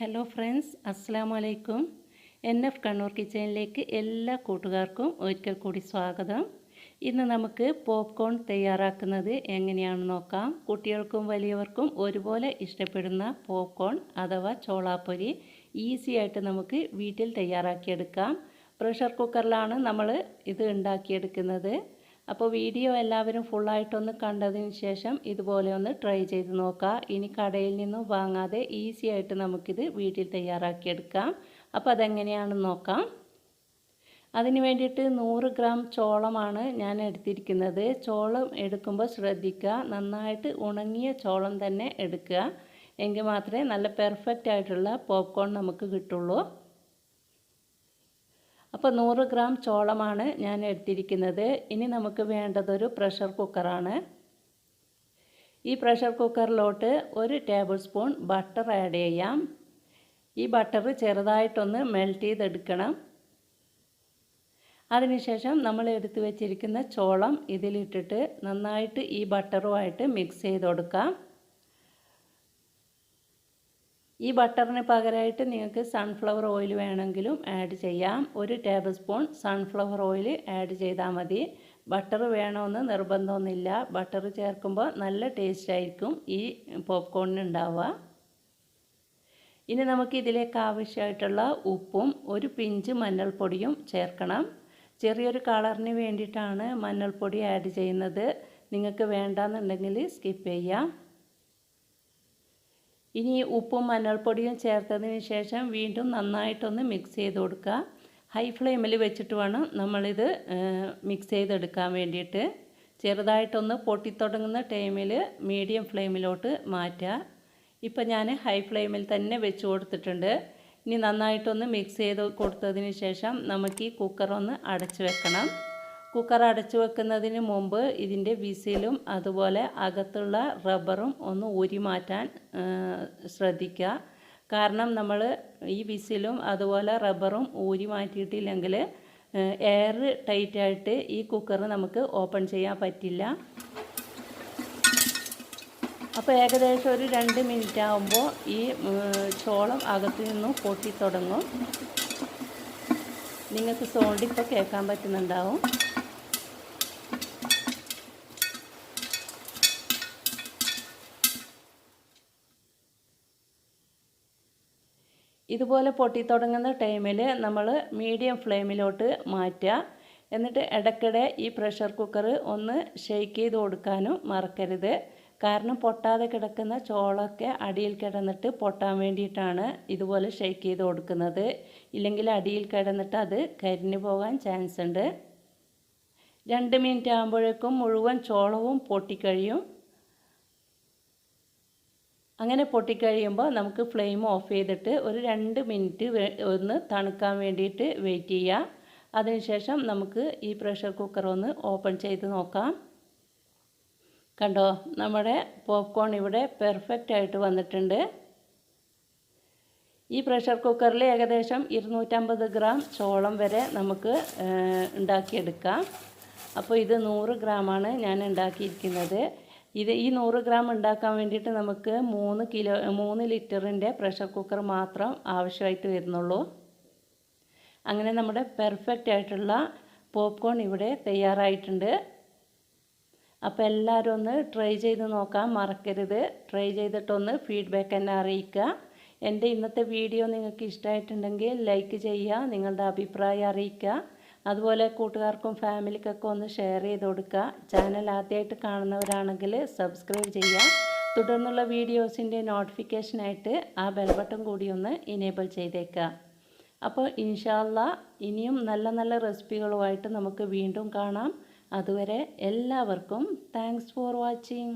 Hello friends, അസ്സലാമു അലൈക്കും. NF Kannur കിച്ചണിലേക്ക് എല്ലാ കൂട്ടുകാർക്കും ഒരിക്കൽ കൂടി സ്വാഗതം. ഇന്ന് നമുക്ക് പോപ്കോൺ തയ്യാറാക്കുന്നത് എങ്ങനെയാണെന്ന് നോക്കാം. കുട്ടികൾക്കും വലിയവർക്കും ഒരുപോലെ ഇഷ്ടപ്പെടുന്ന പോപ്കോൺ അഥവാ ചോളാപ്പൊരി ഈസി ആയിട്ട് നമുക്ക് വീട്ടിൽ തയ്യാറാക്കിയെടുക്കാം. പ്രഷർ കുക്കറിലാണ് നമ്മൾ ഇത് ഉണ്ടാക്കിയെടുക്കുന്നത്. അപ്പോൾ വീഡിയോ എല്ലാവരും ഫുള്ളായിട്ടൊന്ന് കണ്ടതിന് ശേഷം ഇതുപോലെ ഒന്ന് ട്രൈ ചെയ്ത് നോക്കുക. ഇനി കടയിൽ നിന്നും വാങ്ങാതെ ഈസി ആയിട്ട് നമുക്കിത് വീട്ടിൽ തയ്യാറാക്കിയെടുക്കാം. അപ്പോൾ അതെങ്ങനെയാണെന്ന് നോക്കാം. അതിന് വേണ്ടിയിട്ട് 100 ഗ്രാം ചോളമാണ് ഞാൻ എടുത്തിരിക്കുന്നത്. ചോളം എടുക്കുമ്പോൾ ശ്രദ്ധിക്കുക, നന്നായിട്ട് ഉണങ്ങിയ ചോളം തന്നെ എടുക്കുക. എങ്കിൽ മാത്രമേ നല്ല പെർഫെക്റ്റ് ആയിട്ടുള്ള പോപ്കോൺ നമുക്ക് കിട്ടുള്ളൂ. അപ്പോൾ 100 ഗ്രാം ചോളമാണ് ഞാൻ എടുത്തിരിക്കുന്നത്. ഇനി നമുക്ക് വേണ്ടതൊരു പ്രഷർ കുക്കറാണ്. ഈ പ്രഷർ കുക്കറിലോട്ട് 1 ടേബിൾ സ്പൂൺ ബട്ടർ ആഡ് ചെയ്യാം. ഈ ബട്ടർ ചെറുതായിട്ടൊന്ന് മെൽറ്റ് ചെയ്തെടുക്കണം. അതിനുശേഷം നമ്മൾ എടുത്തു വെച്ചിരിക്കുന്ന ചോളം ഇതിലിട്ടിട്ട് നന്നായിട്ട് ഈ ബട്ടറുമായിട്ട് മിക്സ് ചെയ്ത് കൊടുക്കാം. ഈ ബട്ടറിന് പകരമായിട്ട് നിങ്ങൾക്ക് സൺഫ്ലവർ ഓയിൽ വേണമെങ്കിലും ആഡ് ചെയ്യാം. 1 table spoon sunflower oil add ചെയ്താൽ മതി. ബട്ടർ വേണമെന്ന് നിർബന്ധമൊന്നുമില്ല. ബട്ടർ ചേർക്കുമ്പോൾ നല്ല ടേസ്റ്റ് ആയിരിക്കും ഈ പോപ്കോണിന് ഉണ്ടാവുക. ഇനി നമുക്ക് ഇതിലേക്ക് ആവശ്യമായിട്ടുള്ള ഉപ്പും 1 പിഞ്ച് മഞ്ഞൾപ്പൊടിയും ചേർക്കണം. ചെറിയൊരു കളറിന് വേണ്ടിയിട്ടാണ് മഞ്ഞൾപ്പൊടി ആഡ് ചെയ്യുന്നത്. നിങ്ങൾക്ക് വേണ്ടാന്നുണ്ടെങ്കിൽ സ്കിപ്പ് ചെയ്യാം. ഇനി ഉപ്പും മഞ്ഞൾപ്പൊടിയും ചേർത്തതിന് ശേഷം വീണ്ടും നന്നായിട്ടൊന്ന് മിക്സ് ചെയ്ത് കൊടുക്കുക. ഹൈ ഫ്ലെയിമിൽ വെച്ചിട്ട് വേണം നമ്മളിത് മിക്സ് ചെയ്തെടുക്കാൻ വേണ്ടിയിട്ട്. ചെറുതായിട്ടൊന്ന് പൊട്ടിത്തുടങ്ങുന്ന ടൈമിൽ മീഡിയം ഫ്ലെയിമിലോട്ട് മാറ്റുക. ഇപ്പം ഞാൻ ഹൈ ഫ്ലെയിമിൽ തന്നെ വെച്ച് കൊടുത്തിട്ടുണ്ട്. ഇനി നന്നായിട്ടൊന്ന് മിക്സ് ചെയ്ത് കൊടുത്തതിന് ശേഷം നമുക്ക് ഈ കുക്കറൊന്ന് അടച്ചു വെക്കണം. കുക്കർ അടച്ചു വെക്കുന്നതിന് മുമ്പ് ഇതിൻ്റെ വിസിലും അതുപോലെ അകത്തുള്ള റബ്ബറും ഒന്ന് ഊരി മാറ്റാൻ ശ്രദ്ധിക്കുക. കാരണം നമ്മൾ ഈ വിസിലും അതുപോലെ റബ്ബറും ഊരി മാറ്റിയിട്ടില്ലെങ്കിൽ എയർ ടൈറ്റായിട്ട് ഈ കുക്കർ നമുക്ക് ഓപ്പൺ ചെയ്യാൻ പറ്റില്ല. അപ്പോൾ ഏകദേശം ഒരു 2 മിനിറ്റ് ആകുമ്പോൾ ഈ ചോളം അകത്തു നിന്നും പൊട്ടിത്തുടങ്ങും. നിങ്ങൾക്ക് സൗണ്ട് ഇപ്പോൾ കേൾക്കാൻ പറ്റുന്നുണ്ടാവും. ഇതുപോലെ പൊട്ടിത്തുടങ്ങുന്ന ടൈമിൽ നമ്മൾ മീഡിയം ഫ്ലെയിമിലോട്ട് മാറ്റുക. എന്നിട്ട് ഇടയ്ക്കിടെ ഈ പ്രഷർ കുക്കർ ഒന്ന് ഷെയ്ക്ക് ചെയ്ത് കൊടുക്കാനും മറക്കരുത്. കാരണം പൊട്ടാതെ കിടക്കുന്ന ചോളമൊക്കെ അടിയിൽ കിടന്നിട്ട് പൊട്ടാൻ വേണ്ടിയിട്ടാണ് ഇതുപോലെ ഷെയ്ക്ക് ചെയ്ത് കൊടുക്കുന്നത്. ഇല്ലെങ്കിൽ അടിയിൽ കിടന്നിട്ട് അത് കരിഞ്ഞു പോകാൻ ചാൻസ് ഉണ്ട്. 2 മിനിറ്റ് ആകുമ്പോഴേക്കും മുഴുവൻ ചോളവും പൊട്ടിക്കഴിയും. അങ്ങനെ പൊട്ടിക്കഴിയുമ്പോൾ നമുക്ക് ഫ്ലെയിം ഓഫ് ചെയ്തിട്ട് ഒരു 2 മിനിറ്റ് ഒന്ന് തണുക്കാൻ വേണ്ടിയിട്ട് വെയിറ്റ് ചെയ്യുക. അതിനുശേഷം നമുക്ക് ഈ പ്രഷർ കുക്കർ ഒന്ന് ഓപ്പൺ ചെയ്ത് നോക്കാം. കണ്ടോ, നമ്മുടെ പോപ്കോൺ ഇവിടെ പെർഫെക്റ്റ് ആയിട്ട് വന്നിട്ടുണ്ട്. ഈ പ്രഷർ കുക്കറിൽ ഏകദേശം 250 ഗ്രാം ചോളം വരെ നമുക്ക് ഉണ്ടാക്കിയെടുക്കാം. അപ്പോൾ ഇത് 100 ഗ്രാമാണ് ഞാൻ ഉണ്ടാക്കിയിരിക്കുന്നത്. ഈ 100 ഗ്രാം ഉണ്ടാക്കാൻ വേണ്ടിയിട്ട് നമുക്ക് 3 ലിറ്ററിൻ്റെ പ്രഷർ കുക്കർ മാത്രം ആവശ്യമായിട്ട് വരുന്നുള്ളൂ. അങ്ങനെ നമ്മുടെ പെർഫെക്റ്റ് ആയിട്ടുള്ള പോപ്കോൺ ഇവിടെ തയ്യാറായിട്ടുണ്ട്. അപ്പോൾ എല്ലാവരും ഒന്ന് ട്രൈ ചെയ്ത് നോക്കാൻ മറക്കരുത്. ട്രൈ ചെയ്തിട്ടൊന്ന് ഫീഡ്ബാക്ക് എന്നെ അറിയിക്കുക. എൻ്റെ ഇന്നത്തെ വീഡിയോ നിങ്ങൾക്ക് ഇഷ്ടമായിട്ടുണ്ടെങ്കിൽ ലൈക്ക് ചെയ്യുക, നിങ്ങളുടെ അഭിപ്രായം അറിയിക്കുക. അതുപോലെ കൂട്ടുകാർക്കും ഫാമിലിക്കൊക്കെ ഒന്ന് ഷെയർ ചെയ്ത് കൊടുക്കുക. ചാനൽ ആദ്യമായിട്ട് കാണുന്നവരാണെങ്കിൽ സബ്സ്ക്രൈബ് ചെയ്യുക. തുടർന്നുള്ള വീഡിയോസിൻ്റെ നോട്ടിഫിക്കേഷനായിട്ട് ആ ബെൽ ബട്ടൺ കൂടി ഒന്ന് ഇനേബിൾ ചെയ്തേക്കുക. അപ്പോൾ ഇൻഷാ അല്ലാഹ് ഇനിയും നല്ല നല്ല റെസിപ്പികളുമായിട്ട് നമുക്ക് വീണ്ടും കാണാം. അതുവരെ എല്ലാവർക്കും താങ്ക്സ് ഫോർ വാച്ചിങ്.